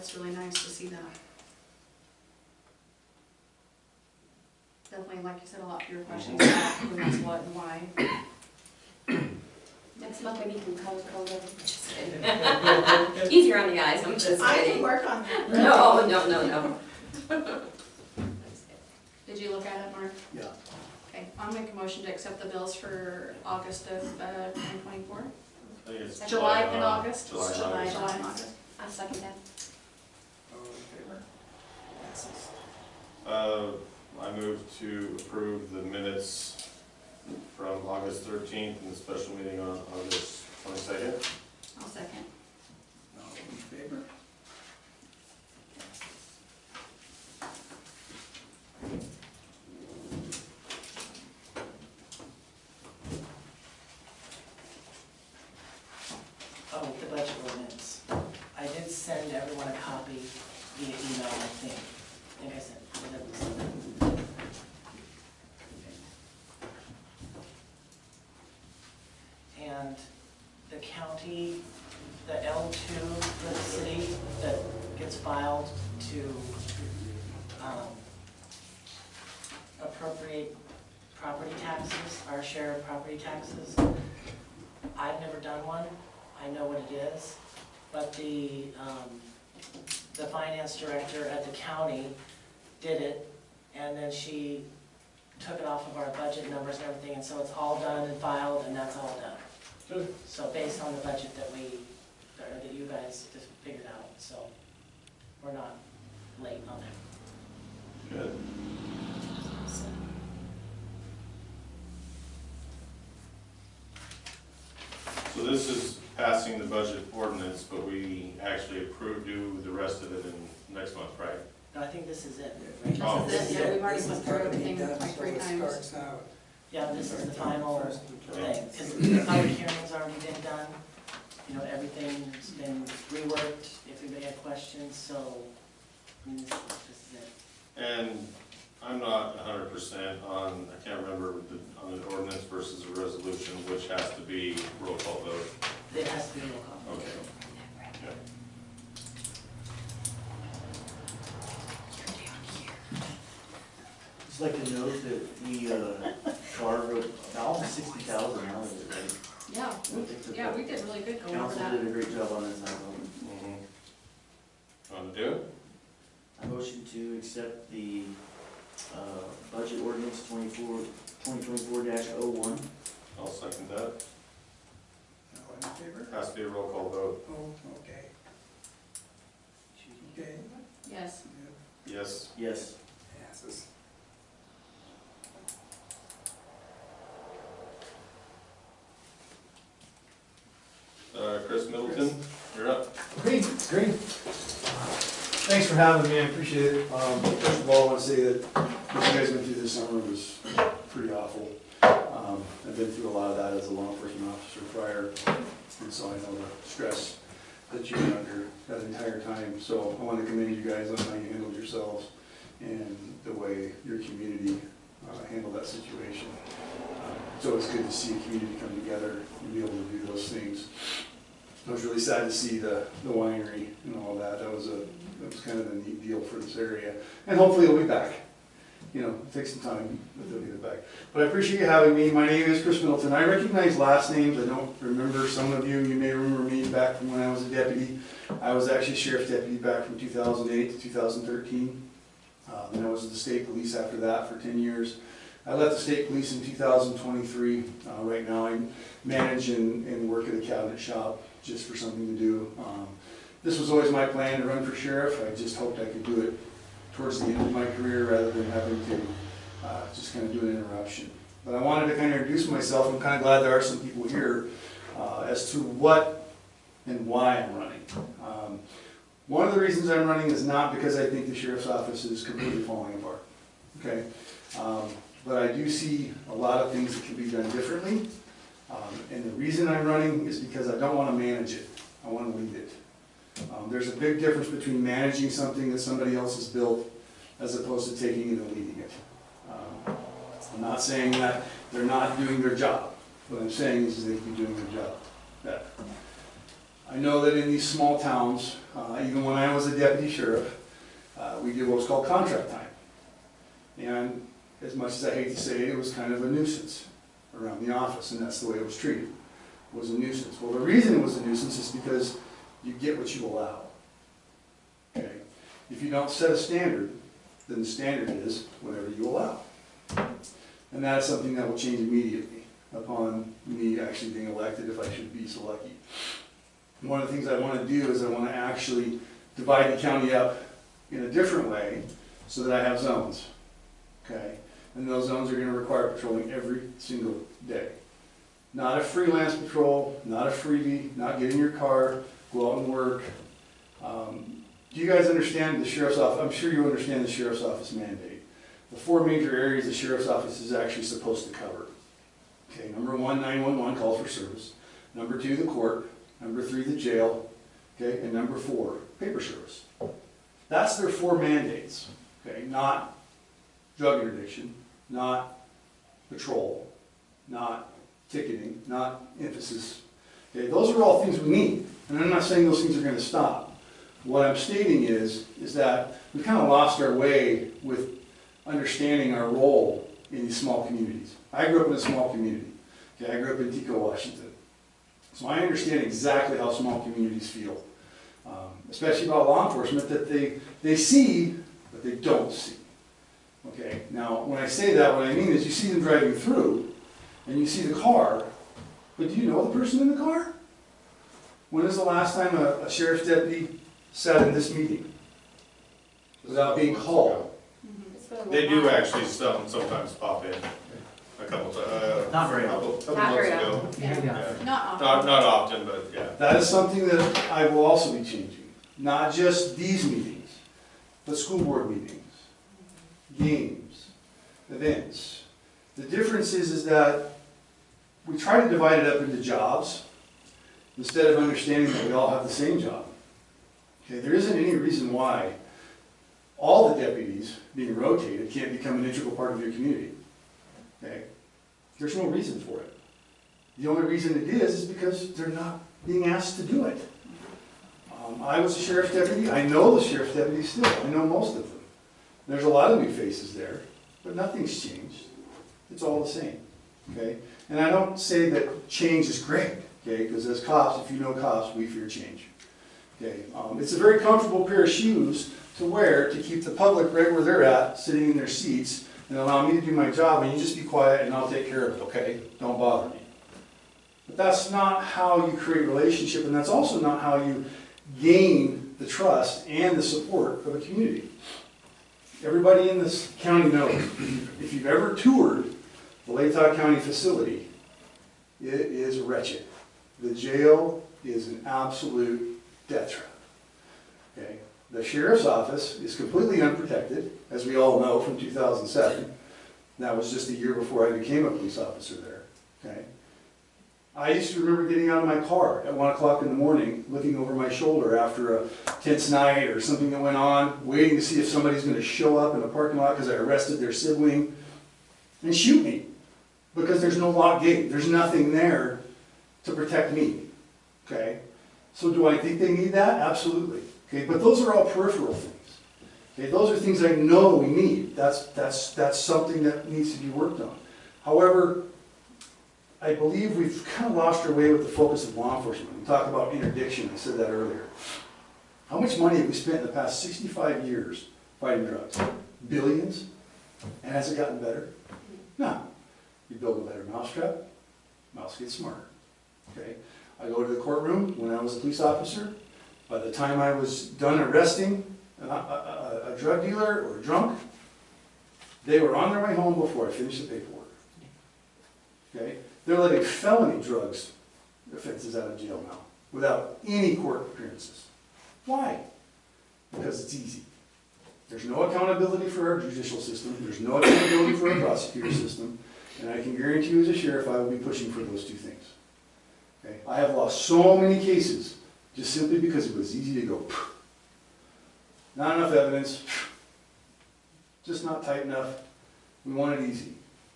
that's really nice to see that. Definitely, like you said, a lot fewer questions about who knows what and why. Next month we need some color coding. Just kidding. Easier on the eyes, I'm just I can kidding. work on that. No. Did you look at it, Mark? Yeah. Okay, I'll make a motion to accept the bills for August of 2024. I think it's July and August? July and July and August. I'll second that. All in favor? Passes. I move to approve the minutes from August 13th and the special meeting on August 22nd. I'll second. All in favor? Oh, the budget ordinance. I did send everyone a copy via email, I think. I think I sent it. And the county, the L2 for the city that gets filed to appropriate property taxes, our share of property taxes. I've never done one. I know what it is, but the finance director at the county did it, and then she took it off of our budget numbers and everything, and so it's all done and filed, and that's all done. Good. So based on the budget that that you guys just figured out, so we're not late on that. Good. So this is passing the budget ordinance, but we actually approved do the rest of it in next month, right? No, I think this is it, right? Oh. This is it, we've already went through everything like 3 This times. starts out. Yeah, this is the final Okay. thing, because the public hearing's already been done. You know, everything's been reworked, if anybody had questions, so, I mean, this is it. And I'm not 100% on, I can't remember, on an ordinance versus a resolution, which has to be roll call vote. It has to be a roll call. Okay. Okay. Just like to note that we carved almost 60,000 out of it, right? Yeah, I think that yeah, we did really good the going over council that. did a great job on this, I thought. Want to do it? I motion to accept the budget ordinance 2024-01. I'll second that. All in favor? Has to be a roll call vote. Oh, okay. Okay. Yes. Yes. Yes. Passes. Chris Middleton, you're up. Great. Thanks for having me, I appreciate it. First of all, I want to say that what you guys went through this summer was pretty awful. I've been through a lot of that as a law enforcement officer prior, and so I know the stress that you've been under that entire time. So I want to commend you guys on how you handled yourselves and the way your community handled that situation. So it's good to see a community come together and be able to do those things. I was really sad to see the winery and all that. That was kind of a neat deal for this area. And hopefully it'll be back. You know, it takes some time, but they'll get back. But I appreciate you having me. My name is Chris Middleton. I recognize last names. I don't remember some of you. You may remember me back from when I was a deputy. I was actually sheriff's deputy back from 2008 to 2013. Then I was at the state police after that for 10 years. I left the state police in 2023. Right now I manage and work at a cabinet shop just for something to do. This was always my plan to run for sheriff. I just hoped I could do it towards the end of my career rather than having to just kind of do an interruption. But I wanted to kind of introduce myself. I'm kind of glad there are some people here as to what and why I'm running. One of the reasons I'm running is not because I think the sheriff's office is completely falling apart. Okay. But I do see a lot of things that can be done differently. And the reason I'm running is because I don't want to manage it. I want to lead it. There's a big difference between managing something that somebody else has built as opposed to taking it and leading it. I'm not saying that they're not doing their job. What I'm saying is they can be doing their job better. I know that in these small towns, even when I was a deputy sheriff, we did what was called contract time. And as much as I hate to say it, it was kind of a nuisance around the office, and that's the way it was treated. It was a nuisance. Well, the reason it was a nuisance is because you get what you allow. Okay? If you don't set a standard, then the standard is whatever you allow. And that's something that will change immediately upon me actually being elected, if I should be so lucky. And one of the things I want to do is I want to actually divide the county up in a different way so that I have zones. Okay? And those zones are going to require patrolling every single day. Not a freelance patrol, not a freebie, not get in your car, go out and work. Do you guys understand the sheriff's office? I'm sure you understand the sheriff's office mandate. The 4 major areas the sheriff's office is actually supposed to cover. Okay, number 1, 911, calls for service. Number 2, the court. Number 3, the jail. Okay, and number 4, paper service. That's their 4 mandates. Okay, not drug interdiction, not patrol, not ticketing, not emphasis. Okay, those are all things we need. And I'm not saying those things are going to stop. What I'm stating is that we kind of lost our way with understanding our role in these small communities. I grew up in a small community. Okay, I grew up in Tico, Washington. So I understand exactly how small communities feel, especially about law enforcement, that they see, but they don't see. Okay, now when I say that, what I mean is you see them driving through, and you see the car, but do you know the person in the car? When is the last time a sheriff's deputy sat in this meeting without being called? It's been a They long do time. actually sometimes pop in a couple times. Not very couple Not months very ago. often. Yeah. Not often. Not often, but yeah. That is something that I will also be changing. Not just these meetings, but school board meetings, games, events. The difference is that we try to divide it up into jobs instead of understanding that we all have the same job. Okay, there isn't any reason why all the deputies being rotated can't become an integral part of your community. Okay? There's no reason for it. The only reason it is because they're not being asked to do it. I was a sheriff's deputy. I know the sheriff's deputies still. I know most of them. There's a lot of new faces there, but nothing's changed. It's all the same. Okay? And I don't say that change is great, okay? Because as cops, if you know cops, we fear change. Okay? It's a very comfortable pair of shoes to wear to keep the public right where they're at, sitting in their seats, and allow me to do my job, and you just be quiet and I'll take care of it, okay? Don't bother me. But that's not how you create relationship, and that's also not how you gain the trust and the support of a community. Everybody in this county knows, if you've ever toured the Latah County facility, it is wretched. The jail is an absolute death trap. Okay? The sheriff's office is completely unprotected, as we all know from 2007. That was just a year before I became a police officer there. Okay? I used to remember getting out of my car at 1 o'clock in the morning, looking over my shoulder after a tense night or something that went on, waiting to see if somebody's going to show up in the parking lot because I arrested their sibling and shoot me. Because there's no lock gate. There's nothing there to protect me. Okay? So do I think they need that? Absolutely. Okay? But those are all peripheral things. Okay? Those are things I know we need. That's something that needs to be worked on. However, I believe we've kind of lost our way with the focus of law enforcement. We talk about interdiction, I said that earlier. How much money have we spent in the past 65 years fighting drugs? Billions? And has it gotten better? No. You build a better mousetrap, mouse gets smarter. Okay? I go to the courtroom when I was a police officer. By the time I was done arresting a drug dealer or a drunk, they were on their way home before I finished the paperwork. Okay? They're letting felony drugs offenses out of jail now without any court appearances. Why? Because it's easy. There's no accountability for our judicial system. There's no accountability for our prosecutor system. And I can guarantee you as a sheriff, I will be pushing for those two things. Okay? I have lost so many cases just simply because it was easy to go, phew. Not enough evidence, phew. Just not tight enough. We want it easy.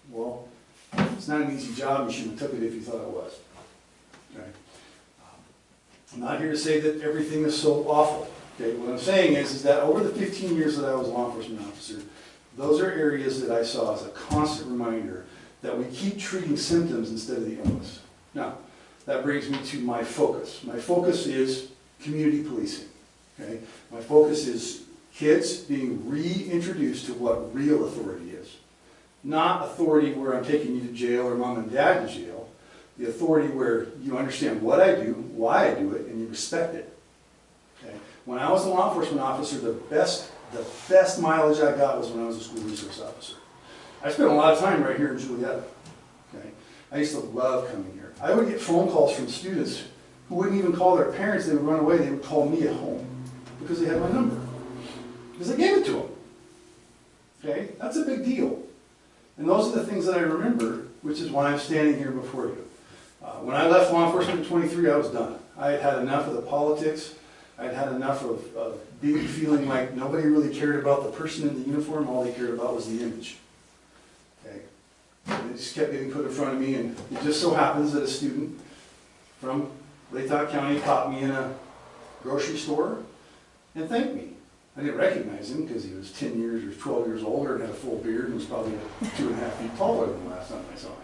Well, it's not an easy job. You shouldn't have took it if you thought it was. Okay? I'm not here to say that everything is so awful. Okay, what I'm saying is that over the 15 years that I was a law enforcement officer, those are areas that I saw as a constant reminder that we keep treating symptoms instead of the illness. Now, that brings me to my focus. My focus is community policing. Okay? My focus is kids being reintroduced to what real authority is. Not authority where I'm taking you to jail or mom and dad to jail. The authority where you understand what I do, why I do it, and you respect it. Okay? When I was a law enforcement officer, the best mileage I got was when I was a school resource officer. I spent a lot of time right here in Juliaetta. Okay? I used to love coming here. I would get phone calls from students who wouldn't even call their parents. They would run away. They would call me at home because they had my number. Because I gave it to them. Okay? That's a big deal. And those are the things that I remember, which is why I'm standing here before you. When I left law enforcement at 23, I was done. I had had enough of the politics. I had had enough of feeling like nobody really cared about the person in the uniform. All they cared about was the image. Okay? And it just kept getting put in front of me, and it just so happens that a student from Latah County caught me in a grocery store and thanked me. I didn't recognize him because he was 10 years or 12 years older and had a full beard and was probably 2.5 feet taller than the last time I saw him.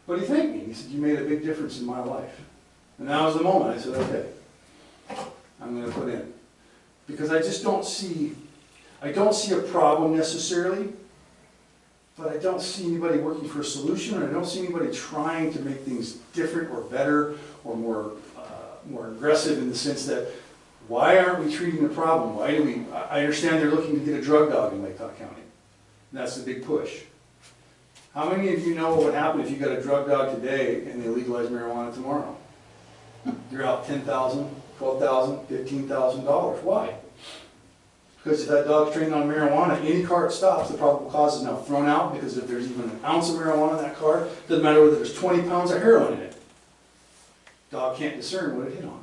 But he thanked me. He said, "You made a big difference in my life." And that was the moment I said, okay, I'm going to put in. Because I just don't see a problem necessarily, but I don't see anybody working for a solution, or I don't see anybody trying to make things different or better or more aggressive in the sense that, why aren't we treating the problem? Why do we? I understand they're looking to get a drug dog in Latah County. And that's the big push. How many of you know what would happen if you got a drug dog today and they legalize marijuana tomorrow? You're out $10,000, $12,000, $15,000. Why? Because if that dog's trained on marijuana, any car it stops, the probable cause is now thrown out, because if there's even an ounce of marijuana in that car, it doesn't matter whether there's 20 pounds of heroin in it. Dog can't discern what it hit on.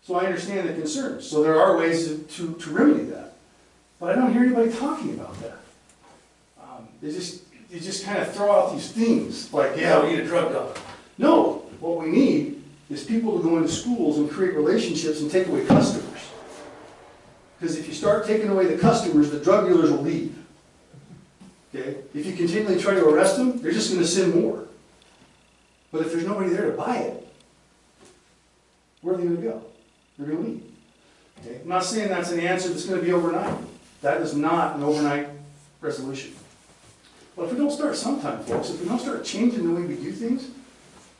So I understand the concerns. So there are ways to remedy that. But I don't hear anybody talking about that. They just kind of throw out these things like, yeah, we need a drug dog. No, what we need is people to go into schools and create relationships and take away customers. Because if you start taking away the customers, the drug dealers will leave. Okay? If you continually try to arrest them, they're just going to send more. But if there's nobody there to buy it, where are they going to go? They're going to leave. Okay? I'm not saying that's an answer that's going to be overnight. That is not an overnight resolution. But if we don't start sometime, folks, if we don't start changing the way we do things,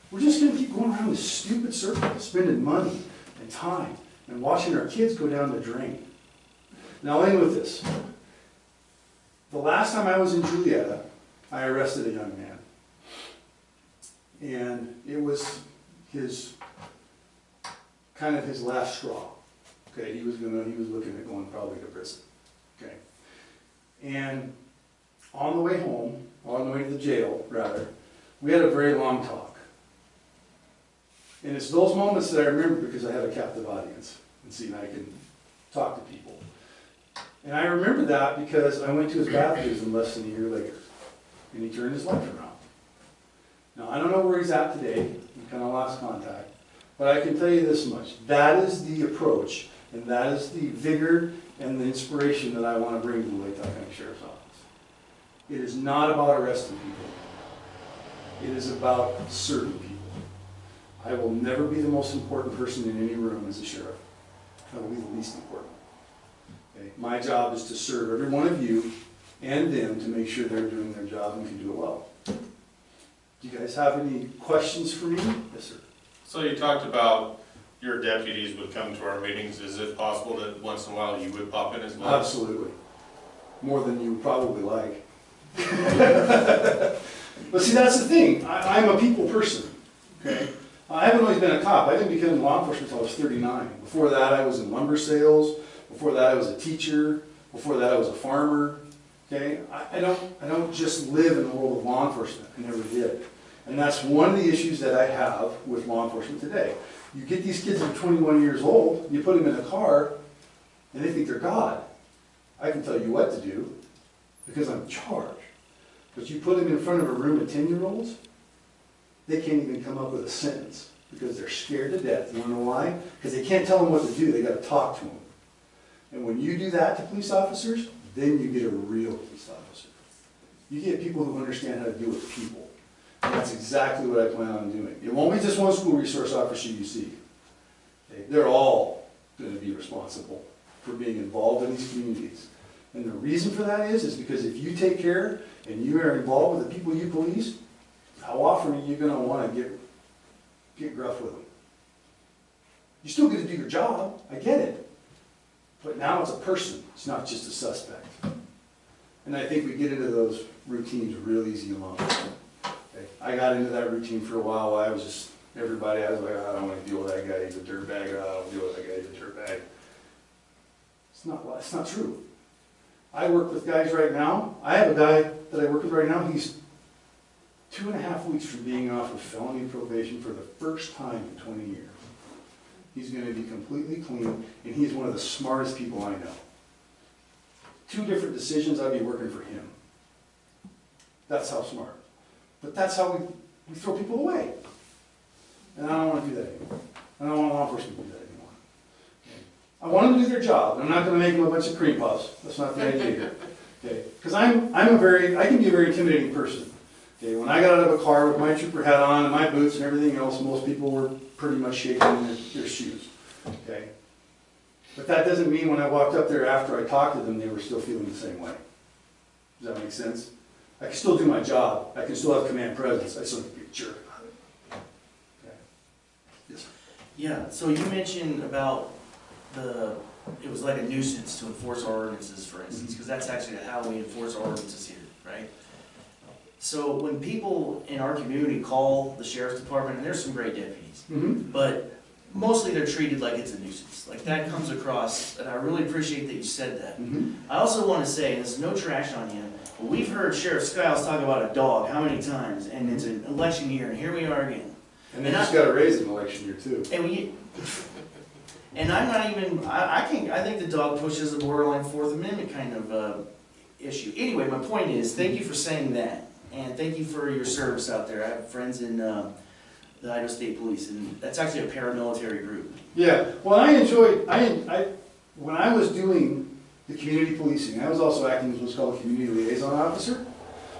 we're just going to keep going around this stupid circle, spending money and time and watching our kids go down the drain. Now, I'll end with this. The last time I was in Juliaetta, I arrested a young man. And it was kind of his last straw. Okay, he was looking at going probably to prison. Okay. And on the way home, on the way to the jail, rather, we had a very long talk. And it's those moments that I remember because I have a captive audience. And see, I can talk to people. And I remember that because I went to his baptism less than a year later. And he turned his life around. Now, I don't know where he's at today. We kind of lost contact. But I can tell you this much. That is the approach, and that is the vigor and the inspiration that I want to bring to the Latah County Sheriff's Office. It is not about arresting people. It is about serving people. I will never be the most important person in any room as a sheriff. I will be the least important. Okay? My job is to serve every one of you and them to make sure they're doing their job and can do it well. Do you guys have any questions for me? Yes, sir. So you talked about your deputies would come to our meetings. Is it possible that once in a while you would pop in as well? Absolutely. More than you would probably like. But see, that's the thing. I'm a people person. Okay? I haven't always been a cop. I didn't become law enforcement until I was 39. Before that, I was in lumber sales. Before that, I was a teacher. Before that, I was a farmer. Okay? I don't just live in the world of law enforcement. I never did. And that's one of the issues that I have with law enforcement today. You get these kids that are 21 years old, you put them in a car, and they think they're God. I can tell you what to do because I'm in charge. But you put them in front of a room of 10-year-olds, they can't even come up with a sentence. because they're scared to death. You wanna know why? Because they can't tell them what to do, they gotta talk to them. And when you do that to police officers, then you get a real police officer. You get people who understand how to deal with people. And that's exactly what I plan on doing. It won't be just one school resource officer you see. Okay? They're all gonna be responsible for being involved in these communities. And the reason for that is because if you take care and you are involved with the people you police, how often are you gonna wanna get gruff with them? You still get to do your job, I get it. But now it's a person, it's not just a suspect. And I think we get into those routines real easy along. Okay? I got into that routine for a while, I was just, everybody, I was like, I don't wanna deal with that guy, he's a dirtbag, or I don't deal with that guy, he's a dirtbag. It's not true. I work with guys right now, I have a guy that I work with right now, he's 2.5 weeks from being off of felony probation for the first time in 20 years. He's gonna be completely clean, and he's one of the smartest people I know. 2 different decisions, I'd be working for him. That's how smart. But that's how we throw people away. And I don't wanna do that anymore. I don't want law enforcement to do that anymore. Okay? I want them to do their job, I'm not gonna make them a bunch of cream puffs. That's not the idea here. Okay? Because I can be a very intimidating person. Okay, when I got out of a car with my trooper hat on and my boots and everything else, most people were pretty much shaking in their shoes. Okay? But that doesn't mean when I walked up there after I talked to them, they were still feeling the same way. Does that make sense? I can still do my job. I can still have command presence. I still have to be a jerk about it. Okay? Yes, sir. Yeah, so you mentioned about it was like a nuisance to enforce our ordinances, for instance, because that's actually how we enforce our ordinances here, right? So when people in our community call the sheriff's department, and there's some great deputies, but mostly they're treated like it's a nuisance. Like that comes across, and I really appreciate that you said that. I also want to say, and there's no trash on you, but we've heard Sheriff Skiles talk about a dog how many times, and it's an election year, and here we are again. And they just got a raise in election year too. And I'm not even, I think the dog push is a borderline Fourth Amendment kind of issue. Anyway, my point is, thank you for saying that. And thank you for your service out there. I have friends in the Idaho State Police, and that's actually a paramilitary group. Yeah, well, I enjoyed, when I was doing the community policing, I was also acting as what's called a community liaison officer.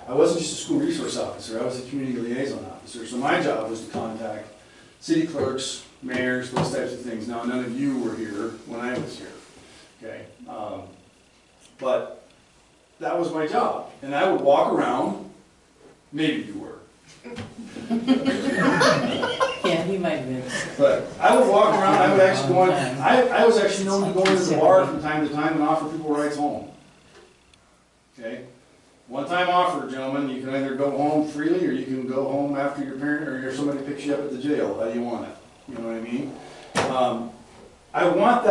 I wasn't just a school resource officer, I was a community liaison officer. So my job was to contact city clerks, mayors, those types of things. Now, none of you were here when I was here, okay? But that was my job. And I would walk around. Maybe you were. Yeah, he might be. But I would walk around, I would actually go on, I was actually known to go into the bar from time to time and offer people rides home. Okay? One-time offer, gentlemen, you can either go home freely or you can go home after your parent or somebody picks you up at the jail. How do you want it? You know what I mean? I don't want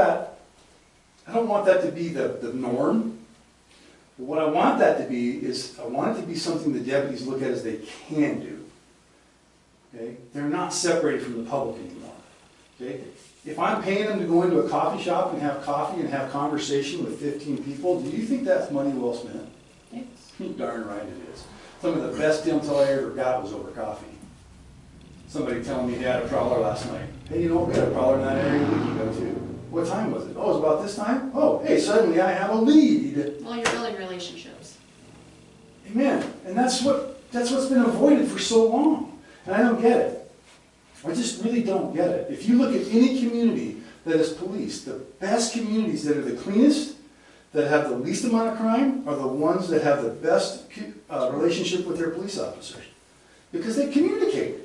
that to be the norm. But what I want that to be is, I want it to be something the deputies look at as they can do. Okay? They're not separated from the public anymore. Okay? If I'm paying them to go into a coffee shop and have coffee and have conversation with 15 people, do you think that's money well spent? Yes. Darn right it is. Some of the best intel I ever got was over coffee. Somebody telling me they had a prowler last night. Hey, you know, we had a prowler in that area a week ago too. What time was it? Oh, it was about this time? Oh, hey, suddenly I have a lead. Well, you're building relationships. Amen. And that's what's been avoided for so long. And I don't get it. I just really don't get it. If you look at any community that is policed, the best communities that are the cleanest, that have the least amount of crime, are the ones that have the best relationship with their police officers. Because they communicate.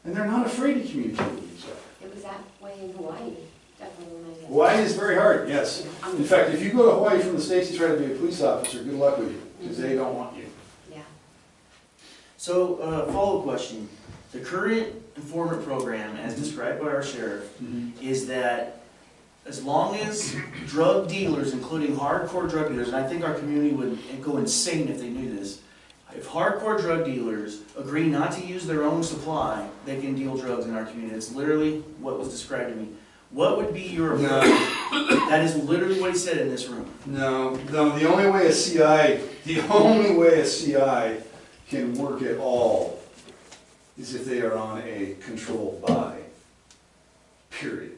And they're not afraid to communicate with each other. It was that way in Hawaii, definitely when I was. Hawaii is very hard, yes. In fact, if you go to Hawaii from the States and try to be a police officer, good luck with you, because they don't want you. Yeah. So, follow-up question. The current informant program, as described by our sheriff, is that as long as drug dealers, including hardcore drug dealers, and I think our community would go insane if they knew this, if hardcore drug dealers agree not to use their own supply, they can deal drugs in our community. That's literally what was described to me. What would be your approach? That is literally what he said in this room. No, the only way a CI can work at all is if they are on a controlled buy. period.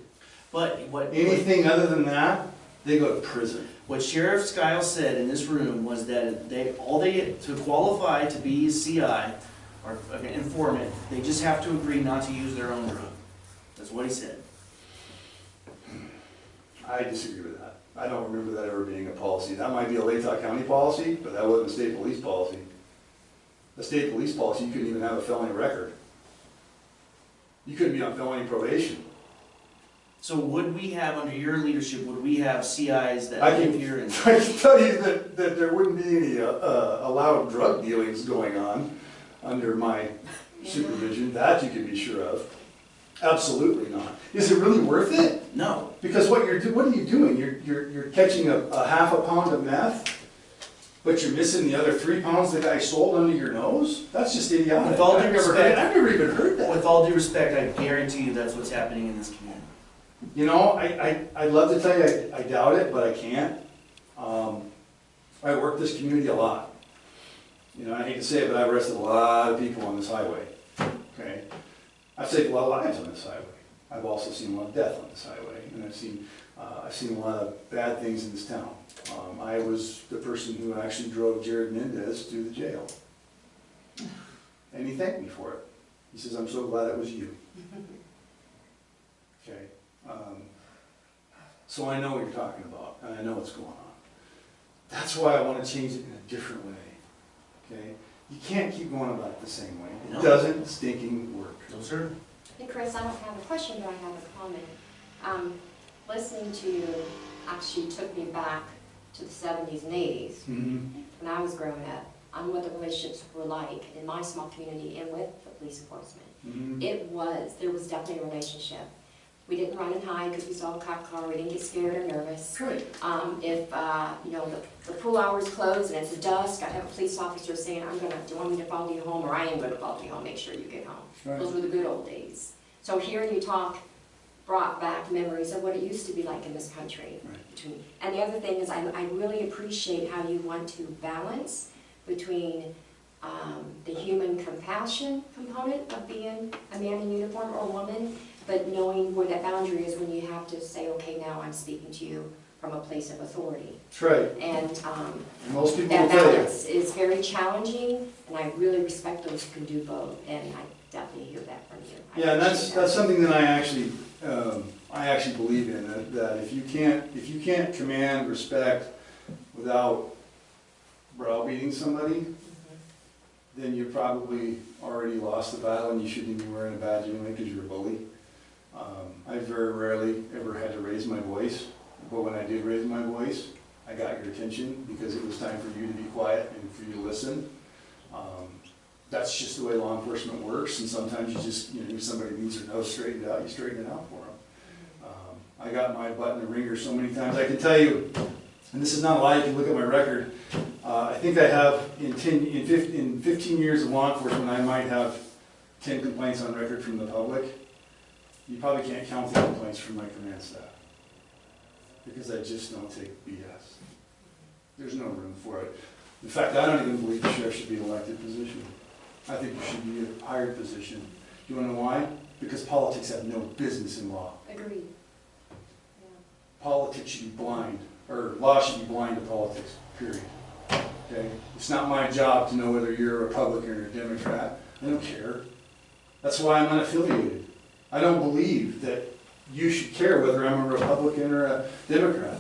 But Anything other than that, they go to prison. what Sheriff Skiles said in this room was that to qualify to be a CI or an informant, they just have to agree not to use their own drug. That's what he said. I disagree with that. I don't remember that ever being a policy. That might be a Latah County policy, but that wasn't a state police policy. The state police policy, you couldn't even have a felony record. You couldn't be on felony probation. So would we have, under your leadership, would we have CIs that I live can, here and? I can tell you that there wouldn't be any allowed drug dealings going on under my supervision. That you can be sure of. Absolutely not. Is it really worth it? No. Because what are you doing? You're catching a half a pound of meth, but you're missing the other 3 pounds the guy sold under your nose? That's just idiotic. With all due I've respect- never even heard that. With all due respect, I guarantee you that's what's happening in this community. You know, I'd love to tell you I doubt it, but I can't. I work this community a lot. You know, I hate to say it, but I've arrested a lot of people on this highway, okay? I've saved a lot of lives on this highway. I've also seen a lot of death on this highway, and I've seen a lot of bad things in this town. I was the person who actually drove Jared Mendez to the jail. And he thanked me for it. He says, "I'm so glad it was you." Okay. So I know what you're talking about, and I know what's going on. That's why I want to change it in a different way. Okay? You can't keep going about it the same way. It No. doesn't stinking work. No, sir. Hey Chris, I don't have a question, but I have a comment. Listening to you actually took me back to the 70s and 80s when I was growing up on what the relationships were like in my small community and with the police enforcement. There was definitely a relationship. We didn't run and hide because we saw a cop car, we didn't get scared or nervous. Right. If the pool hours closed and it's dusk, I'd have a police officer saying, do you want me to follow you home, or I am going to follow you home, make sure you get home. Right. Those were the good old days. So hearing you talk brought back memories of what it used to be like in this country. Right. And the other thing is I really appreciate how you want to balance between the human compassion component of being a man in uniform or woman, but knowing where that boundary is when you have to say, okay, now I'm speaking to you from a place of authority. That's right. And Most people will that tell you. balance is very challenging, and I really respect those who can do both, and I definitely hear that from you. Yeah, and that's something that I actually believe in, that if you can't command respect without browbeating somebody, then you probably already lost the battle and you shouldn't even be wearing a badge anyway because you're a bully. I very rarely ever had to raise my voice, but when I did raise my voice, I got your attention because it was time for you to be quiet and for you to listen. That's just the way law enforcement works, and sometimes you just, if somebody needs their nose straightened out, you straighten it out for them. I got my butt in the ringer so many times. I can tell you, and this is not a lie, if you look at my record, I think I have, in 15 years of law enforcement, I might have 10 complaints on record from the public. You probably can't count the complaints from my command staff, because I just don't take BS. There's no room for it. In fact, I don't even believe the sheriff should be an elected position. I think it should be a hired position. Do you want to know why? Because politics have no business in law. Agreed. Yeah. Politics should be blind, or law should be blind to politics, period. Okay? It's not my job to know whether you're a Republican or a Democrat. I don't care. That's why I'm unaffiliated. I don't believe that you should care whether I'm a Republican or a Democrat.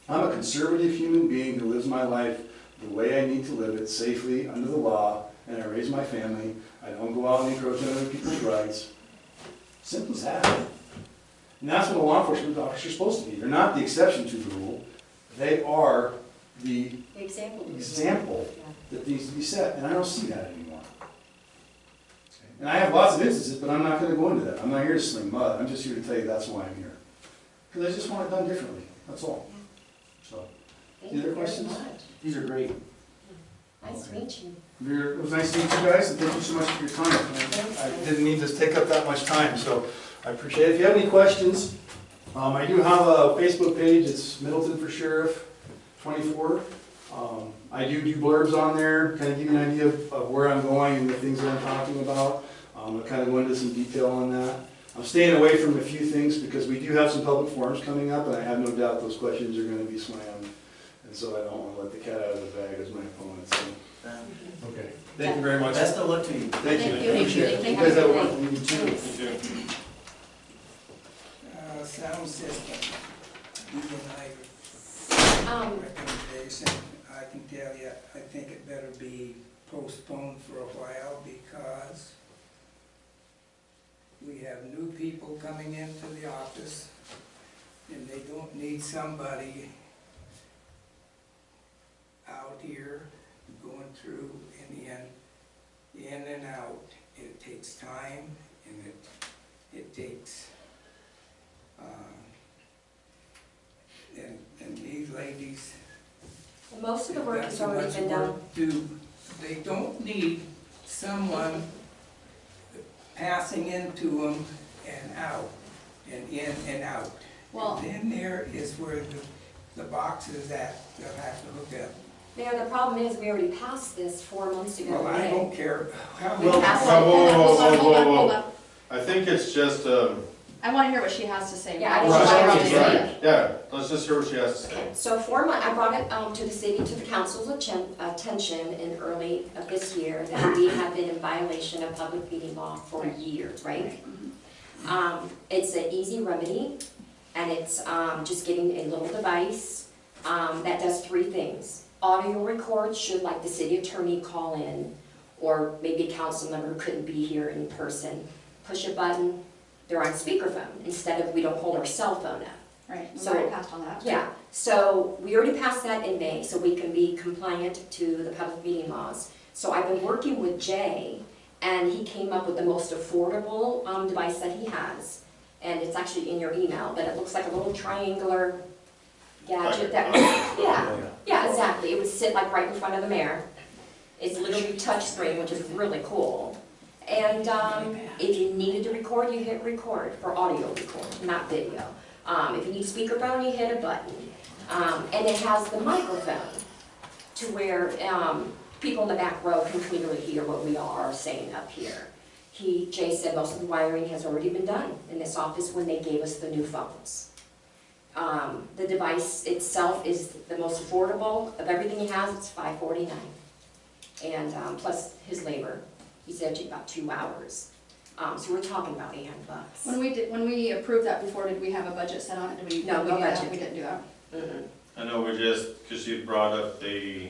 I'm a conservative human being who lives my life the way I need to live it, safely, under the law, and I raise my family. I don't go out and encroach on other people's rights. Simple as that. And that's what a law enforcement officer is supposed to be. They're not the exception to the rule. They are the example that needs to be set, and I don't see that anymore. And I have lots of instances, but I'm not going to go into that. I'm not here to sling mud. I'm just here to tell you that's why I'm here. Because I just want it done differently. That's all. So, Thank any you other very questions? much. These are great. Nice to meet you. It was nice to meet you guys, and thank you so much for your time. I didn't mean to take up that much time, so I appreciate it. If you have any questions, I do have a Facebook page. It's Middleton for Sheriff 24. I do blurbs on there, kind of give you an idea of where I'm going and the things that I'm talking about. I'll kind of go into some detail on that. I'm staying away from a few things because we do have some public forums coming up, and I have no doubt those questions are gonna be slammed. And so I don't wanna let the cat out of the bag as my opponent, so. Okay, thank you very much. Best of luck to you. Thank you. Thank you. Appreciate it. Thank You guys you. have a wonderful evening too. You too. Sound system, recommendation, I can tell you, I think it better be postponed for a while because we have new people coming into the office and they don't need somebody out here going through and in and out. It takes time and it takes, and these ladies, Most of the work they've got has so already much been done. work to do. They don't need someone passing into them and out, and in and out. Well- And then there is where the box is at, they'll have to look up. Mayor, the problem is, we already passed this 4 months ago Well, I today. don't care how We many. passed Whoa, whoa, whoa, Hold on, whoa, hold on, whoa, hold whoa. on. I think it's just, I wanna hear what she has to say. Yeah, I What just she wanted has to to say. say. right, yeah, let's just hear what she has to say. So 4 months, I brought it to the city, to the council's attention in early of this year, that we have been in violation of public meeting law for years, right? It's an easy remedy, and it's just getting a little device that does 3 things. Audio record should, like, the city attorney call in, or maybe a council member who couldn't be here in person. Push a button, they're on speakerphone, instead of, we don't hold our cell phone up. Right, we So- already passed on that. Yeah, so we already passed that in May, so we can be compliant to the public meeting laws. So I've been working with Jay, and he came up with the most affordable device that he has. And it's actually in your email, but it looks like a little triangular gadget that, yeah, exactly. It would sit like right in front of the mayor. It's literally touchscreen, which is really cool. And if you needed to record, you hit record for audio record, not video. If you need speakerphone, you hit a button. And it has the microphone to where people in the back row can clearly hear what we are saying up here. Jay said most of the wiring has already been done in this office when they gave us the new phones. The device itself is the most affordable of everything he has. It's $549, and plus his labor. He said it took about 2 hours. So we're talking about $800. When we approved that before, did we have a budget set on it? Did we? No, did we no do that? budget. We didn't do that. Mm-mm. I know we just, because you brought up the,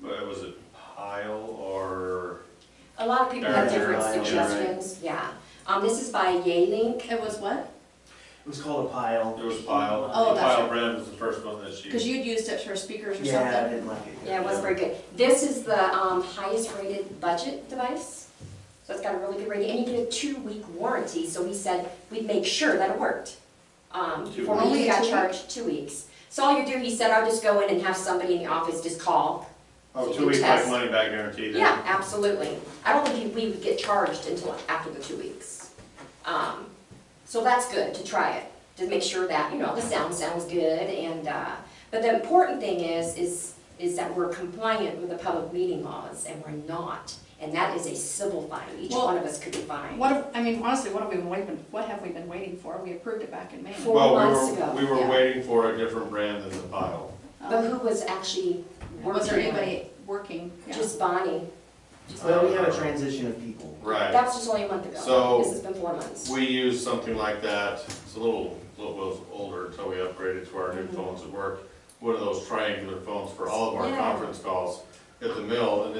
was it pile or? A lot of people have different Adjourn. suggestions. Yeah. This is by Yaylink. It was what? It was called a pile. There was pile. Oh, that's Pile right. brand was the first one that she. Because you'd used it for speakers or Yeah, I something. didn't like it. Yeah, it was very good. This is the highest rated budget device. So it's got a really good rating, and you get a 2-week warranty, so he said we'd make sure that it worked. 2 For weeks. me, you got Only 2 charged 2 weeks. So all you do, he said, I'll just go in and have somebody in the office just call. Oh, you 2 weeks can like test. money back guarantee then? Yeah, absolutely. I don't think we would get charged until after the 2 weeks. So that's good to try it, to make sure that, you know, the sound sounds good, and, but the important thing is that we're compliant with the public meeting laws, and we're not. And that is a civil fine. Each Well, one of us could be fined. Honestly, what have we been waiting for? We approved it back in May. 4 Well, months ago. we were Yeah. waiting for a different brand than the pile. But who was actually working? Was there on it? anybody working? Yeah. Just Bonnie. Well, we had a transition of people. Right. That was just only a month ago. So- This has been 4 months. We use something like that. It's a little older until we upgraded to our new phones at work. One of those triangular phones for all of our Yeah. conference calls at the mill, and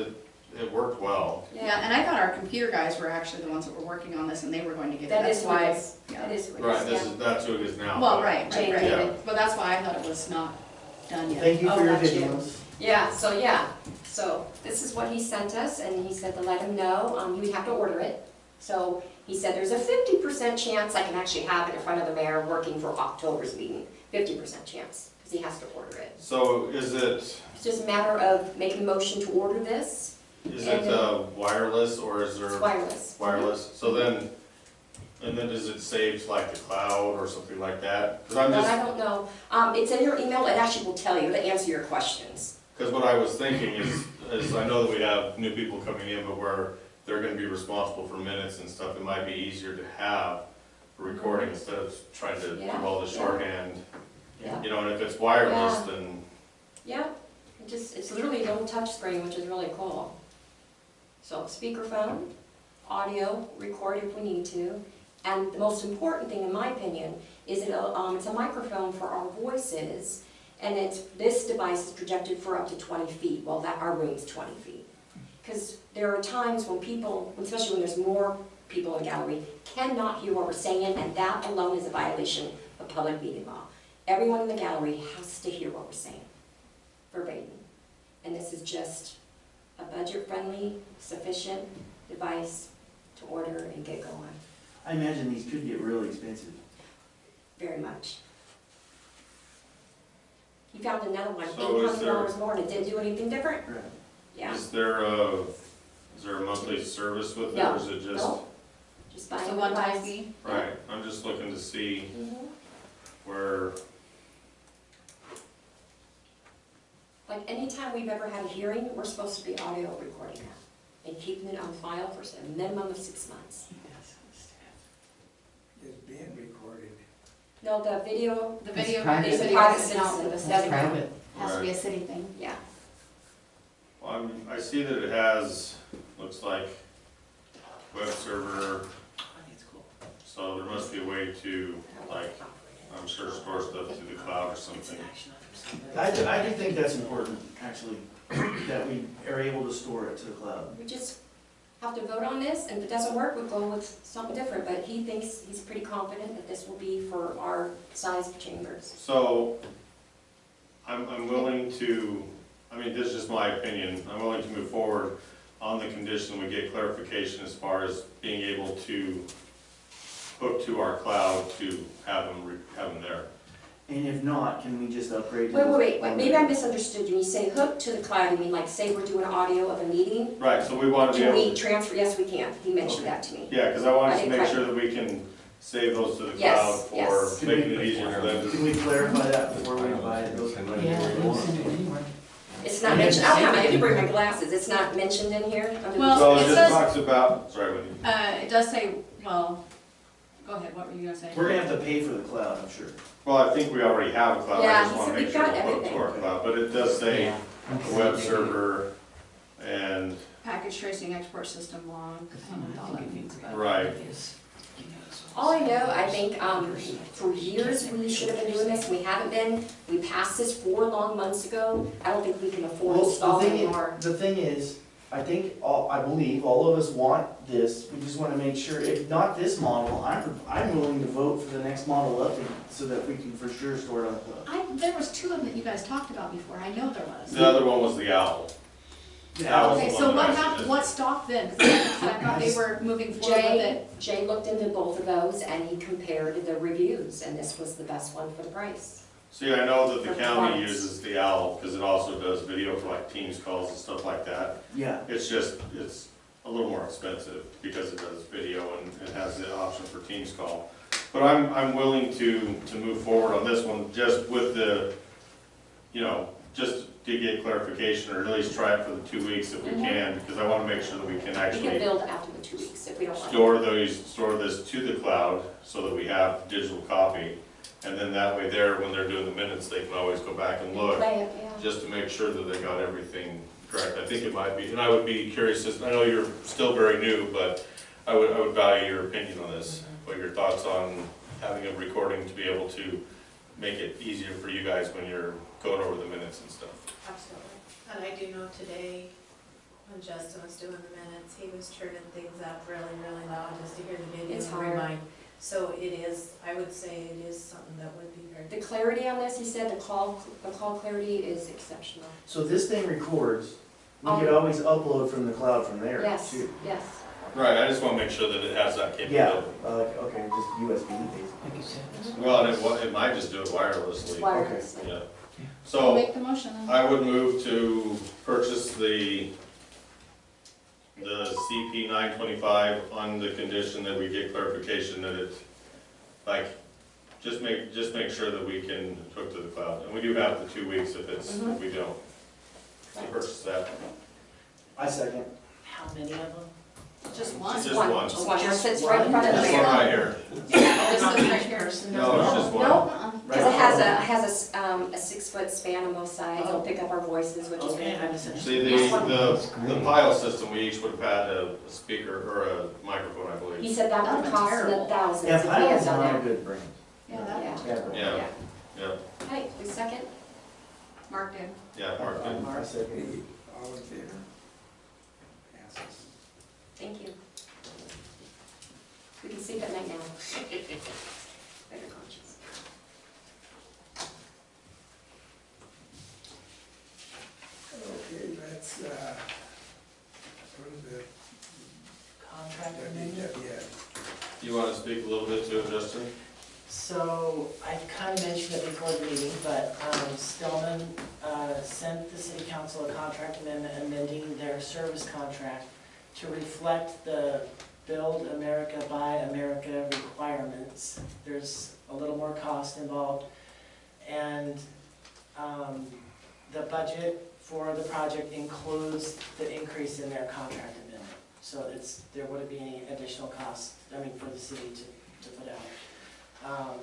it worked well. Yeah, and I thought our computer guys were actually the ones that were working on this, and they were going to get it. That That's is who it why. is. Yeah. That is who it is, Right, yeah. that's who it is now. Well, but- right, Jane right, did right. it. But that's why I thought it was not done yet. Thank you Oh, for your gotcha. vigilance. Yeah, so this is what he sent us, and he said to let him know, he would have to order it. So he said there's a 50% chance I can actually have it in front of the mayor working for October's meeting. 50% chance, because he has to order it. So is it It's just a matter of making a motion to order this. wireless or is there? It's wireless. Wireless, so then, and then does it save to like the cloud or something like that? Because I'm But I just, don't know. It's in your email, it actually will tell you to answer your questions. because what I was thinking is I know that we have new people coming in, but where they're gonna be responsible for minutes and stuff, it might be easier to have recording instead of trying to do Yeah, all the yeah. shorthand. Yeah. You know, and if it's wireless, Yeah. then, Yeah, it's literally a little touch screen, which is really cool. So speakerphone, audio, record if we need to. And the most important thing, in my opinion, is it's a microphone for our voices, and this device is projected for up to 20 feet, well, our room's 20 feet. Because there are times when people, especially when there's more people in the gallery, cannot hear what we're saying, and that alone is a violation of public meeting law. Everyone in the gallery has to hear what we're saying, verbatim. And this is just a budget-friendly, sufficient device to order and get going, I imagine these could get really expensive. very much. He found another one, So is $800 more, and it didn't do anything different? Right. Yeah. is there a monthly service with it, or is it just? No. Just buy It's a a one-time device. fee. Right, I'm just looking to see Mhm. where, Like, anytime we've ever had a hearing, we're supposed to be audio recording that and keeping it on file for a minimum of 6 months. It's being recorded. No, the video, The That's video private. is a video private is citizen, not- this That's doesn't count. private. Has to be a city thing. Yeah. well, I see that it has, looks like web server, I think it's cool. so there must be a way to, like, I'm sure store stuff to the cloud or It's an something. action item, so I do think that's important, actually, that we are able to store it to the cloud. We just have to vote on this, and if it doesn't work, we'll go with something different, but he thinks, he's pretty confident that this will be for our size of chambers. So, I'm willing to, I mean, this is just my opinion, I'm willing to move forward on the condition we get clarification as far as being able to hook to our cloud to have them there. And if not, can we just upgrade to? Wait, maybe I misunderstood you. When you say hook to the cloud, you mean like, say we're doing audio of a meeting? Right, so we want to be Can able we to, transfer? Yes, we can. He mentioned that to me. yeah, because I want us I to didn't make quite- sure that we can save those to the Yes, cloud for yes. making it easier for them Can to. we clarify that before we buy it? Yeah, don't send it anywhere. It's not mentioned, I didn't bring my glasses. It's not mentioned in here? Under the- Well, So it it just says- talks about, sorry, Wendy. It does say, well, go ahead, what were you gonna say? We're gonna have to pay for the cloud, I'm sure. Well, I think we already have a cloud, Yeah, I just he want to said make we've sure got we're hooked to everything. our cloud, but it does say Yeah. a web server and, Package tracing export system log, I don't know all that means, but. right, All I know, I think, for years, we should have been doing this. We haven't been. We passed this 4 long months ago. I don't think we can afford to Well, install the thing anymore. is, the thing is, I think, I believe all of us want this, we just wanna make sure, if not this model, I'm willing to vote for the next model up, so that we can for sure store it on the cloud. There was 2 of them that you guys talked about before, I know there was. the other one was the owl. Yeah, Okay, so what That's- happened, what stopped then? 'Cause I thought they were moving forward with it. Jay looked into both of those and he compared the reviews, and this was the best one for the price. See, I know that the For county clients. uses the owl, because it also does video for like Teams calls and stuff like that. Yeah, It's just, it's a little more expensive, because it does video and it has the option for Teams call. But I'm willing to move forward on this one, just with the, you know, just to get clarification, or at least try it for the 2 weeks if we can, because I want to make sure that we can We can actually build after the 2 weeks if we don't want. store this to the cloud, so that we have digital copy. And then that way there, when they're doing the minutes, they can always go back and look, Play it, yeah. just to make sure that they got everything correct. I think it might be, and I would be curious, I know you're still very new, but I would value your opinion on this. What your thoughts on having a recording to be able to make it easier for you guys when you're going over the minutes and stuff. Absolutely. And I do know today, when Justin was doing the minutes, he was turning things up really, really loud just to hear the video It's and hard. remind. So it is, I would say it is something that would be very. The clarity on this, he said, the call clarity is exceptional. so this thing records, we could always upload from the cloud from there, Yes, too. yes. Right, I just want to make sure that it has that Yeah, capability. okay, just USB basically. Like you said. Well, and it might just do it wirelessly. Wirelessly. Yeah. So So, make the motion then. I would move to purchase the CP 925 on the condition that we get clarification that it's, like, just make sure that we can hook to the cloud. And we do have the 2 weeks if we don't. So purchase that. I second. How many of them? Just one? It's just one. Just one, Just sits right in front of the This one mayor. right here. This is right here. No, it's just one. No, Uh-uh. because it has a 6-foot span on both sides, it'll pick up our voices, which is Okay, I good. misunderstood. See, the pile system, we each would have had a speaker or a microphone, I He believe. said that would That's cost in the terrible. thousands Yeah, if we had piles done are a that. good brand. Yeah, that Yeah. was Yeah. terrible. Yeah, yeah, Okay, we second? Mark did. yeah, Mark did. I said, Okay, all in favor? Passes. Thank you. We can sleep at night now. Better conscience. Okay, let's, go to the Contract amendment. WWTP. You want to speak a little bit to it, Justin? So I kind of mentioned it before the meeting, but Stillman sent the city council a contract amendment amending their service contract to reflect the Build America, Buy America requirements. There's a little more cost involved, and the budget for the project includes the increase in their contract amendment. So there wouldn't be any additional cost, for the city to put out.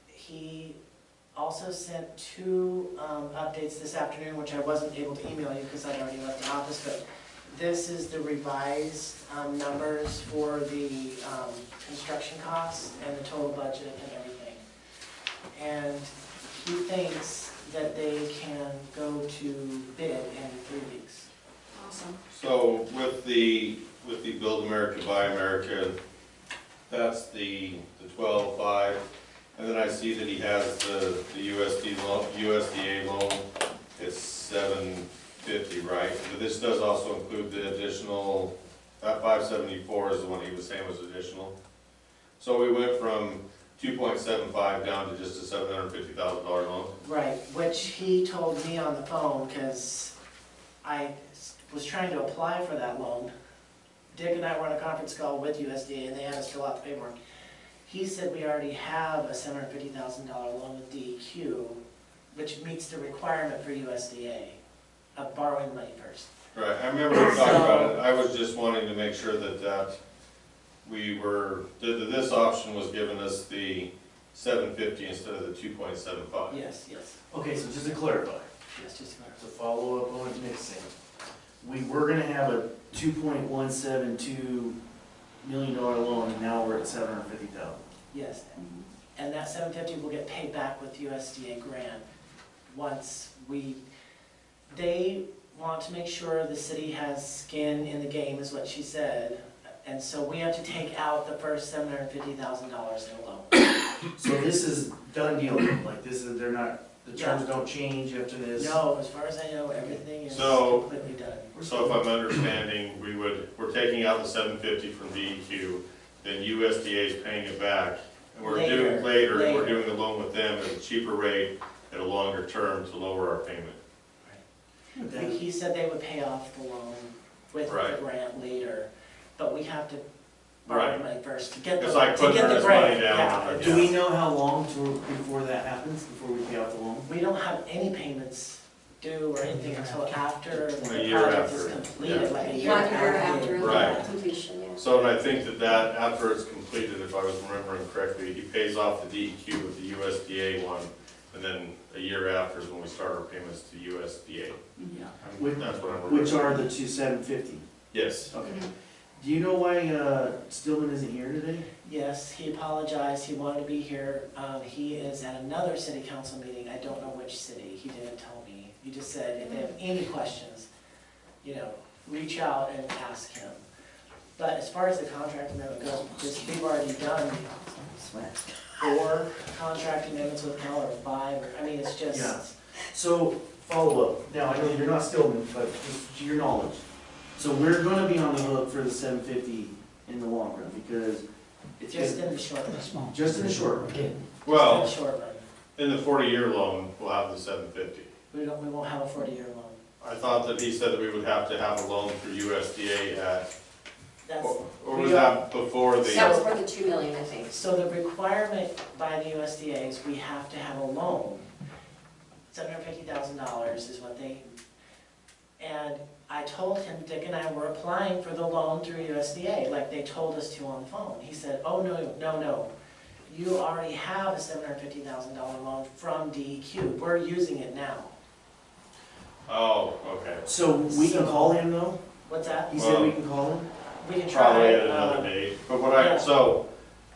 He also sent 2 updates this afternoon, which I wasn't able to email you because I'd already left the office, but this is the revised numbers for the construction costs and the total budget and everything. And he thinks that they can go to bid in 3 weeks. Awesome. So with the Build America, Buy America, that's the 12.5. And then I see that he has the USDA loan, it's $750, right? But this does also include the additional, that 574 is the one he was saying was additional. So we went from 2.75 down to just a $750,000 loan. Right, which he told me on the phone, because I was trying to apply for that loan. Dick and I were on a conference call with USDA, and they had us fill out the paperwork. He said we already have a $750,000 loan with DEQ, which meets the requirement for USDA of borrowing money first. Right, I remember we talked about it, I was just wanting to make sure that this option was giving us the 750 instead of the 2.75. Yes, yes, Okay, so just to clarify, yes, just a minute. to follow up on what Nick's saying, we were gonna have a $2.172 million loan, and now we're at $750,000. Yes, and that $750 will get paid back with USDA grant once they want to make sure the city has skin in the game, is what she said. And so we have to take out the first $750,000 in a loan. So this is done deal, like this is, they're not, the terms don't change after this? No, as far as I know, everything is So- completely done. So if I'm understanding, we're taking out the 750 from DEQ, then USDA is paying it back. And we're doing Later. we're doing a loan with them at a cheaper rate, at a longer term to lower our payment. But then- He said they would pay off the loan with the Right. grant later, but we have to borrow the money first to get the It's like putting grant. this money down. Yeah. Do we know how long before that happens, before we pay out the loan? We don't have any payments due or anything until after A the year project is after, completed, yeah. like a Not a year year after. after Right. completion, yeah. So, and I think that after it's completed, if I was remembering correctly, he pays off the DEQ with the USDA one, and then a year after is when we start our payments to USDA. Yeah. That's what I'm remembering. Which are the 2,750? Yes. Okay. Do you know why Stillman isn't here today? Yes, he apologized, he wanted to be here. He is at another city council meeting, I don't know which city, he didn't tell me. He just said, if they have any questions, reach out and ask him. But as far as the contract amendment goes, because we've already done 4 contract amendments with Keller, or 5, it's just. Yeah. So, follow up. Now, I know you're not Stillman, but just to your knowledge. So we're gonna be on the hook for the 750 in the long run, because it's Just in the short run. just in the short run. Just in Well, the short run. in the 40-year loan, we'll have the 750. We won't have a 40-year loan. I thought that he said that we would have to have a loan through USDA That's, or was that before That was the, for the 2 million, I think. so the requirement by the USDA is we have to have a loan. $750,000 is what they, and I told him Dick and I were applying for the loan through USDA, like they told us to on the phone. He said, oh, no. You already have a $750,000 loan from DEQ. We're using it now. Oh, okay. So we can call him though? What's that? He said we can call him? We can try. Probably at another date. But what yeah. so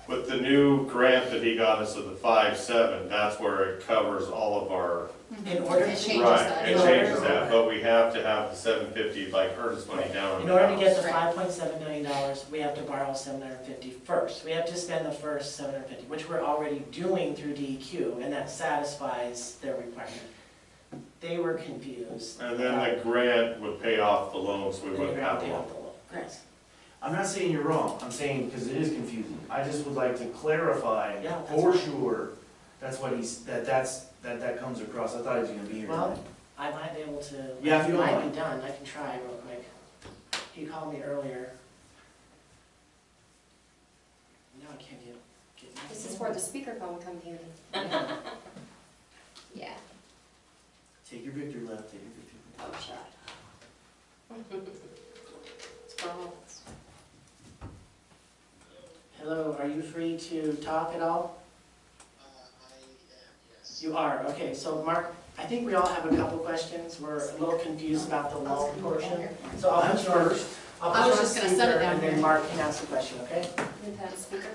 with the new grant that he got us of the 5.7, that's where it covers all of our. In order It to. changes Right, that. it changes that, but we have to have the 750, like earnest money down. In order to get the Right. $5.7 million, we have to borrow $750 first. We have to spend the first $750, which we're already doing through DEQ, and that satisfies their requirement. They were confused. And then the grant would pay off the loan, so we They wouldn't were have gonna a pay loan. off the loan. Yes. I'm not saying you're wrong, I'm saying, because it is confusing. I just would like to clarify Yeah, that's for fine. sure, that's what that comes across. I thought he was gonna be here Well, tonight. I might be able to. Yeah, if you don't Might mind. be done, I can try real quick. He called me earlier. No, I can't get. This is where the speakerphone comes in. Yeah. Take your victory lap, take your victory lap. Oh, shut. It's for all of us. Hello, are you free to talk at all? You are, okay, so Mark, I think we all have a couple questions, we're a little confused about the loan portion. So I'll put you first. I was just gonna set it down And then here. Mark can ask the question, okay? We've had a speaker.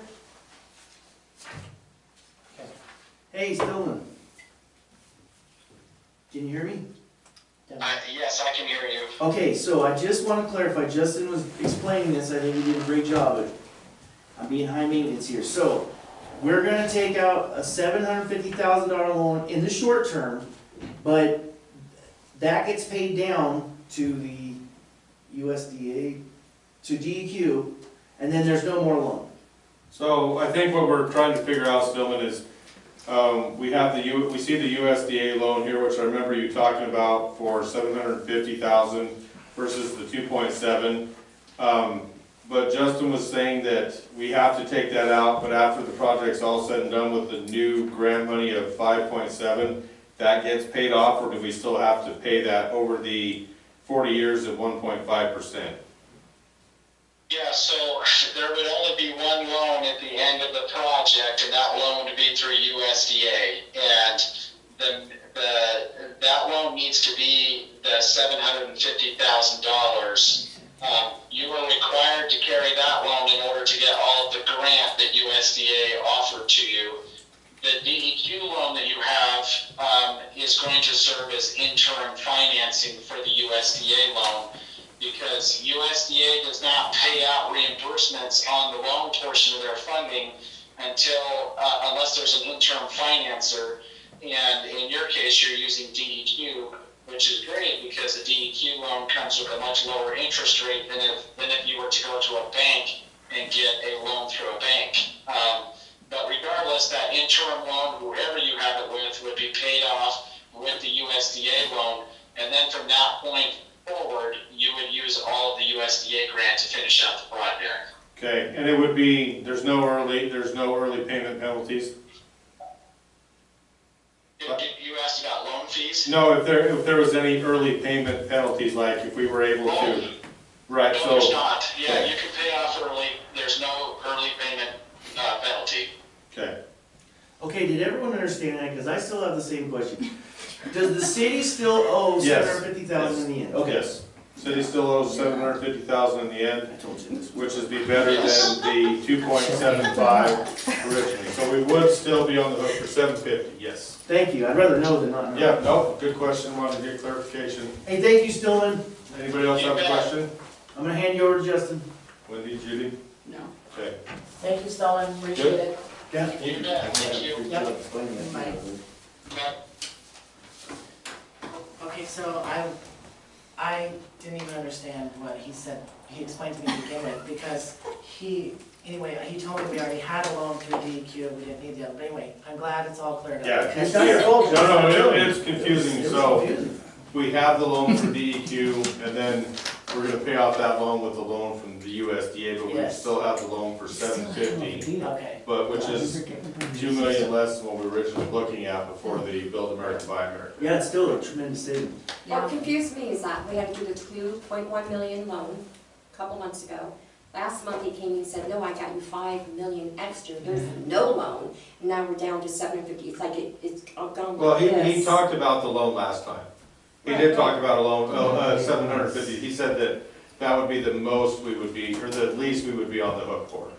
Hey, Stillman. Can you hear me? Yes, I can hear you. Okay, so I just want to clarify, Justin was explaining this, I think he did a great job, but I'm being high maintenance here. So, we're gonna take out a $750,000 loan in the short term, but that gets paid down to the USDA, to DEQ, and then there's no more loan. So I think what we're trying to figure out, Stillman, is we have we see the USDA loan here, which I remember you talking about for 750,000 versus the 2.7. But Justin was saying that we have to take that out, but after the project's all said and done with the new grant money of 5.7, that gets paid off, or do we still have to pay that over the 40 years at 1.5%? Yeah, so there would only be one loan at the end of the project, and that loan would be through USDA. And that loan needs to be the $750,000. You are required to carry that loan in order to get all of the grant that USDA offered to you. The DEQ loan that you have is going to serve as interim financing for the USDA loan, because USDA does not pay out reimbursements on the loan portion of their funding unless there's an interim financer. And in your case, you're using DEQ, which is great because a DEQ loan comes with a much lower interest rate than if you were to go to a bank and get a loan through a bank. But regardless, that interim loan, whoever you have it with, would be paid off with the USDA loan. And then from that point forward, you would use all of the USDA grant to finish out the project. Okay, and it would be, there's no early payment penalties? You asked about loan fees? No, if there was any early payment penalties, like if we were able to, right, No, so. there's not. Yeah, okay. you can pay off early. There's no early payment penalty. Okay, Okay, did everyone understand that? Because I still have the same question. Does the city still owe Yes. $750,000 in the end? Okay. yes. City still owes 750,000 in the end, I told you this. which is be better than the 2.75 originally. So we would still be on the hook for 750, yes. Thank you, I'd rather know than not know. Yeah, no, good question, wanted to get clarification. Hey, thank you, Stillman. Anybody else have a question? I'm gonna hand you over to Justin. Wendy, Judy? No. Okay. Thank you, Stellan, appreciate it. Yeah. You bet. Thank you. Good job explaining that. Bye. Bye. Okay, so I didn't even understand what he said. He explained to me to begin with, because he told me we already had a loan through DEQ, we didn't need the other. But anyway, I'm glad it's all cleared up. Yeah. It's not your fault. No, it's confusing, It's so confusing. we have the loan for DEQ, and then we're gonna pay off that loan with the loan from the USDA, but we Yes. still have the loan for $750, Okay, but which is $2 million less than what we were originally looking at before the Build America, Buy America. Yeah, it's still a tremendous savings. What confused me is that we had to do the 2.1 million loan a couple months ago. Last month he came and said, no, I got you 5 million extra, there's no loan, and now we're down to 750, it's like it's gone Well, like this. he talked about the loan last time. He did talk about a loan, 750, he said that that would be the most we would be, or the least we would be on the hook for.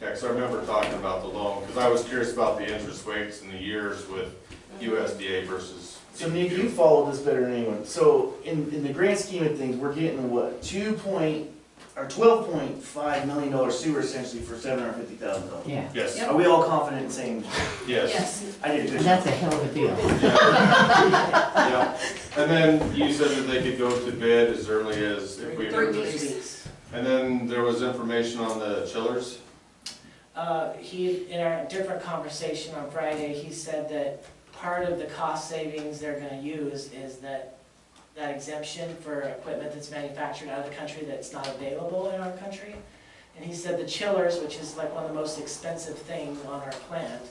Okay, so I remember talking about the loan, because I was curious about the interest rates and the years with USDA versus. So Nick, you followed this better than anyone. So in the grand scheme of things, we're getting what, $12.5 million sewer essentially for $750,000. Yeah, Yes, Are we all confident in saying, yes. Yes. I did a good and job? that's a hell of a deal. Yeah, and then you said that they could go to bid as early as if we. 3 3 weeks. weeks. And then there was information on the chillers. In our different conversation on Friday, he said that part of the cost savings they're gonna use is that exemption for equipment that's manufactured out of the country that's not available in our country. And he said the chillers, which is like one of the most expensive things on our plant,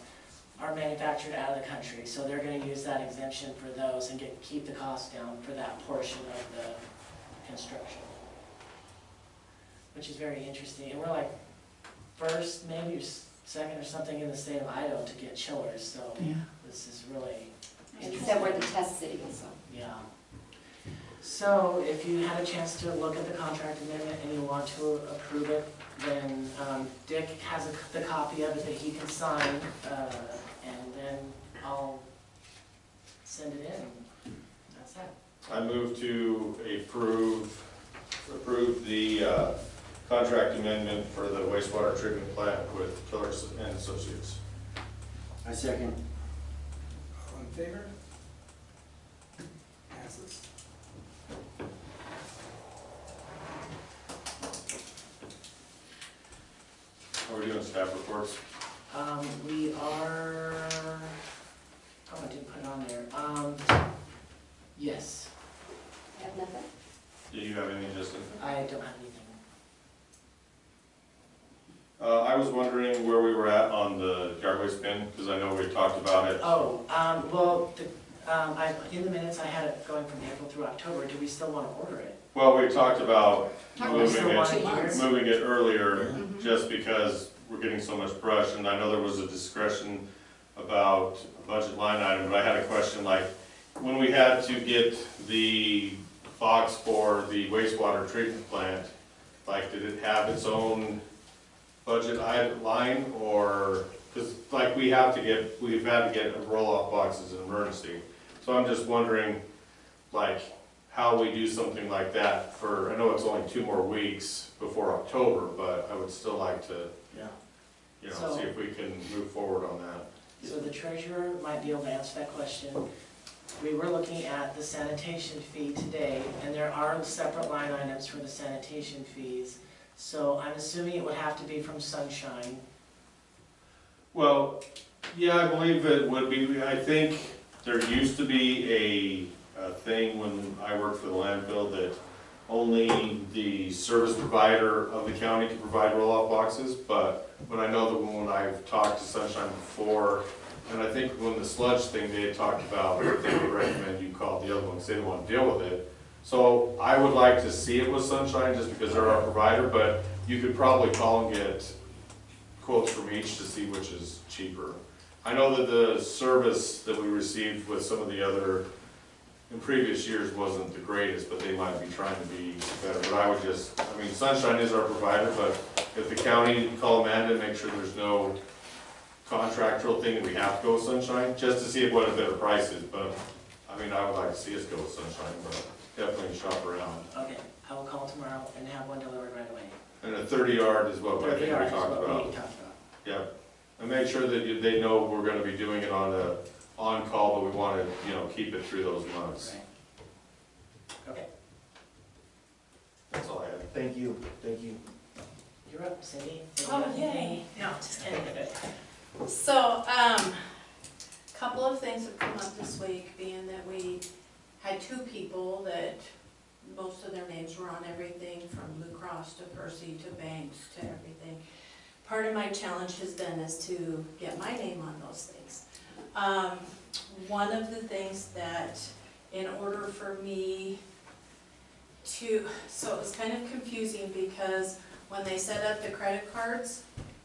are manufactured out of the country. So they're gonna use that exemption for those and keep the cost down for that portion of the construction. Which is very interesting. And we're like first, maybe second or something in the state of Idaho to get chillers, so Yeah. this is really And he interesting. said we're the test city, so. Yeah. So if you had a chance to look at the contract amendment and you want to approve it, then Dick has the copy of it that he can sign, and then I'll send it in. That's that. I move to approve the contract amendment for the wastewater treatment plant with Keller and Associates. I second. All in favor? Passes. How are we doing staff reports? We are, oh, I didn't put it on there. Yes, I have nothing. Do you have anything, Justin? I don't have anything. I was wondering where we were at on the yard waste bin, because I know we talked about it. Oh, well, in the minutes, I had it going from April through October. Do we still want to order it? Well, we talked about Talked We about still moving want it, it here? moving it earlier, Mhm. just because we're getting so much brush, and I know there was a discussion about a budget line item, but I had a question, like, when we had to get the box for the wastewater treatment plant, like, did it have its own budget line, or, because, like, we've had to get roll-off boxes in emergency, so I'm just wondering, like, how we do something like that for, I know it's only 2 more weeks before October, but I would still like to, Yeah. you know, So- see if we can move forward on that. So the treasurer might be able to answer that question. We were looking at the sanitation fee today, and there are separate line items for the sanitation fees. So I'm assuming it would have to be from Sunshine. Well, yeah, I believe it would be, I think there used to be a thing when I worked for the landfill that only the service provider of the county could provide roll-off boxes, but when I know that when I've talked to Sunshine before, and I think when the sludge thing, they had talked about, that they would recommend you call the other ones, they didn't want to deal with it. So I would like to see it with Sunshine, just because they're our provider, but you could probably call and get quotes from each to see which is cheaper. I know that the service that we received with some of the other, in previous years, wasn't the greatest, but they might be trying to be better. But I would just, I mean, Sunshine is our provider, but if the county, call Amanda and make sure there's no contractual thing that we have to go with Sunshine, just to see what a better price is. But, I mean, I would like to see us go with Sunshine, but definitely shop around. Okay, I will call tomorrow and have one delivered right away. And a 30-yard is what I 30 think we yards is talked what about. we talked about. Yep, and make sure that they know we're gonna be doing it on a on-call, but we wanna, you know, keep it through those months. Right. Okay, That's all I had. Thank you, thank you. you're up, Cindy. Oh, yay. No, just kidding. So, couple of things have come up this week, being that we had 2 people that most of their names were on everything from Blue Cross to Percy to banks to everything. Part of my challenge has been is to get my name on those things. One of the things that, in order for me to, so it was kind of confusing because when they set up the credit cards,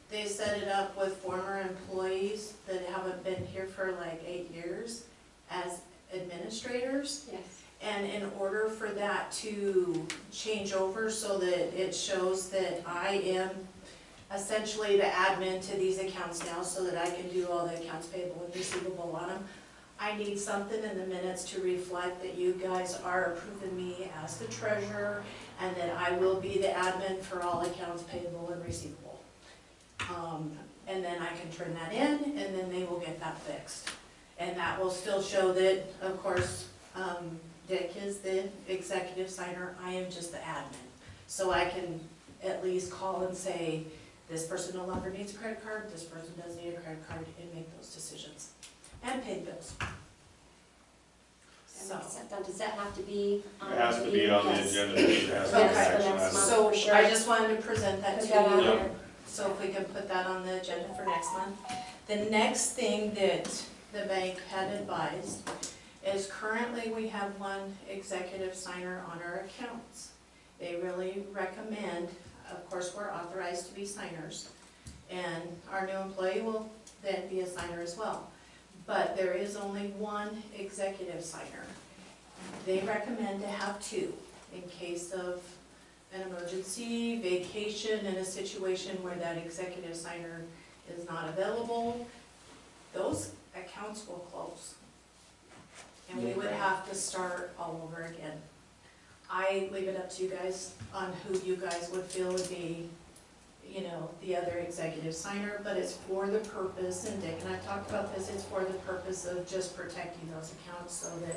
they set it up with former employees that haven't been here for like 8 years as administrators. Yes. And in order for that to change over so that it shows that I am essentially the admin to these accounts now so that I can do all the accounts payable and receivable on them, I need something in the minutes to reflect that you guys are approving me as the treasurer and that I will be the admin for all accounts payable and receivable. And then I can turn that in and then they will get that fixed. And that will still show that, of course, Dick is the executive signer, I am just the admin. So I can at least call and say, this person no longer needs a credit card, this person does need a credit card, and make those decisions. And pay bills. So. Now, does that have to be on It the has to be on the Yes. agenda, it has to be Okay. an action Next item. month. So for sure. I just wanted to present that to Put that on you. there. So if we can put that on the agenda for next month. The next thing that the bank had advised is currently we have one executive signer on our accounts. They really recommend, of course, we're authorized to be signers, and our new employee will then be a signer as well. But there is only one executive signer. They recommend to have two in case of an emergency, vacation, in a situation where that executive signer is not available. Those accounts will close. And we would have to start all over again. I leave it up to you guys on who you guys would feel would be, you know, the other executive signer, but it's for the purpose, and Dick and I talked about this, it's for the purpose of just protecting those accounts so that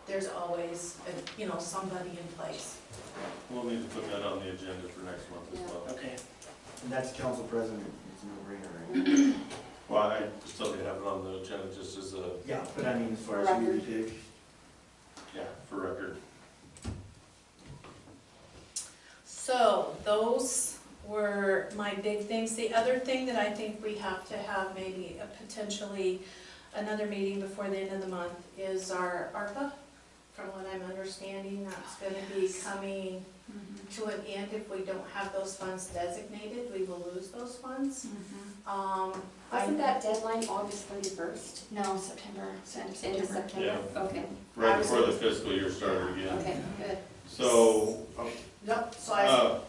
there's always, you know, somebody in place. We'll need to put that on the agenda for next month as well. Okay. And that's council president, it's a no-brainer, right? Well, I still need to have it on the agenda just as a, Yeah, but I mean, as far as who we pick. yeah, for record. So those were my big things. The other thing that I think we have to have maybe potentially another meeting before the end of the month is our ARPA. From what I'm understanding, that's gonna be coming to an end. If we don't have those funds designated, we will lose those funds. Wasn't that deadline August 31st? No, September, End of September? Okay, Right before the fiscal year started again. okay, good. So, Nope, so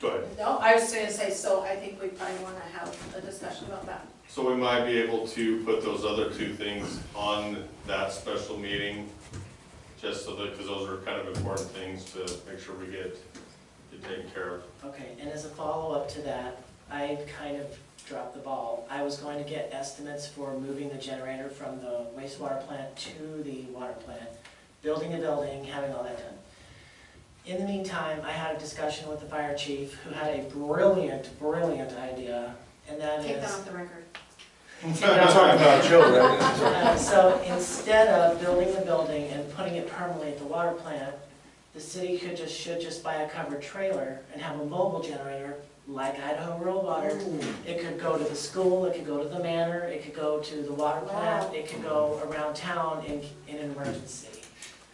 go ahead. no, I was gonna say, so I think we probably wanna have a discussion about that. So we might be able to put those other two things on that special meeting, just so that, because those are kind of important things to make sure we get taken care of. Okay, and as a follow-up to that, I kind of dropped the ball. I was going to get estimates for moving the generator from the wastewater plant to the water plant, building a building, having all that done. In the meantime, I had a discussion with the fire chief, who had a brilliant idea, and that is... Take that off the record. I'm talking about Joe, right? So instead of building the building and putting it permanently at the water plant, the city should just buy a covered trailer and have a mobile generator like Idaho Rural Water. It could go to the school, it could go to the manor, it could go to the water plant, it could go around town in an emergency.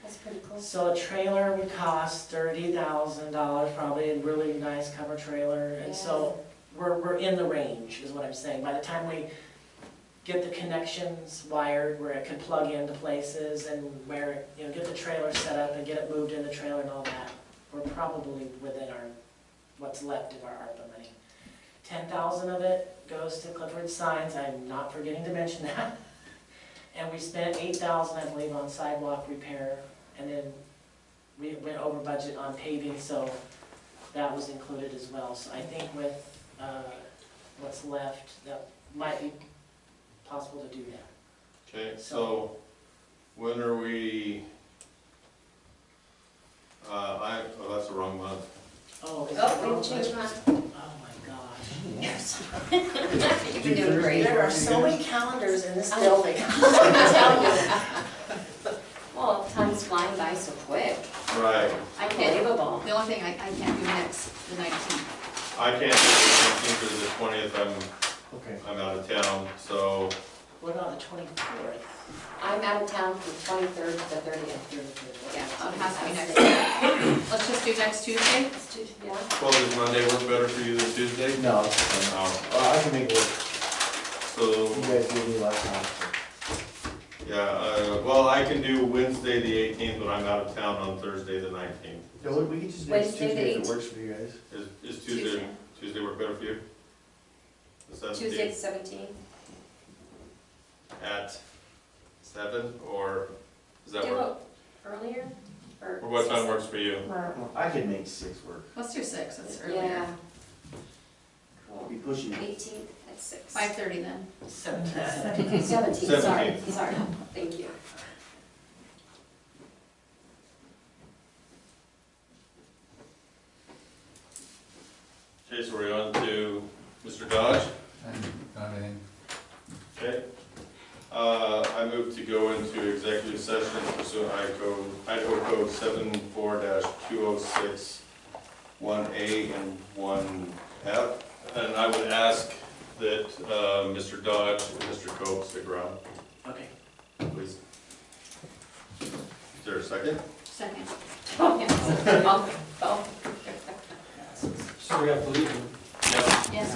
That's pretty cool. So a trailer would cost $30,000, probably a really nice cover trailer, and so we're in the range, is what I'm saying. By the time we get the connections wired where it can plug into places and where, you know, get the trailer set up and get it moved in the trailer and all that, we're probably within our, what's left of our ARPA money. 10,000 of it goes to Clifford Signs, I'm not forgetting to mention that. And we spent 8,000, I believe, on sidewalk repair, and then we went over budget on paving, so that was included as well. So I think with what's left, that might be possible to do that. Okay, so when are we, oh, that's the wrong month. Oh, is Oh, it we wrong? changed mine. Oh my gosh. Yes. You're doing great. There are so many calendars in this I- building. I tell you. Well, time's flying by so quick. Right. Unbelievable. The only thing I can't do next, the 19th. I can't do the 19th or the 20th, Okay. I'm out of town, so, What about the 24th? I'm out of town from 23rd to the 30th. Yeah, so it has to be next week. Let's just do next Tuesday. Yeah. well, does Monday work better for you than Tuesday? No, No. I can make it work. So, You guys gave me last time. yeah, well, I can do Wednesday the 18th, but I'm out of town on Thursday the 19th. No, we can just do Wednesday the Tuesday if it 18th. works for you guys. Is Tuesday work better for you? The 17th? Tuesday the 17th. At 7, or does that Do work? it earlier? Or what time works for you? I can make 6 work. Let's do 6, that's earlier. Yeah. I'll Cool. be pushing it. 18th at 6. 5:30 then. 17th. 17th, sorry, 17th. sorry, thank you. Okay, so we're on to Mr. Dodge. Not in. Okay. I move to go into executive session pursuant Idaho Code 74-206, 1A and 1F. And I would ask that Mr. Dodge and Mr. Cope stick around, Okay. please. Is there a second? Second. Oh, Yeah. Yes.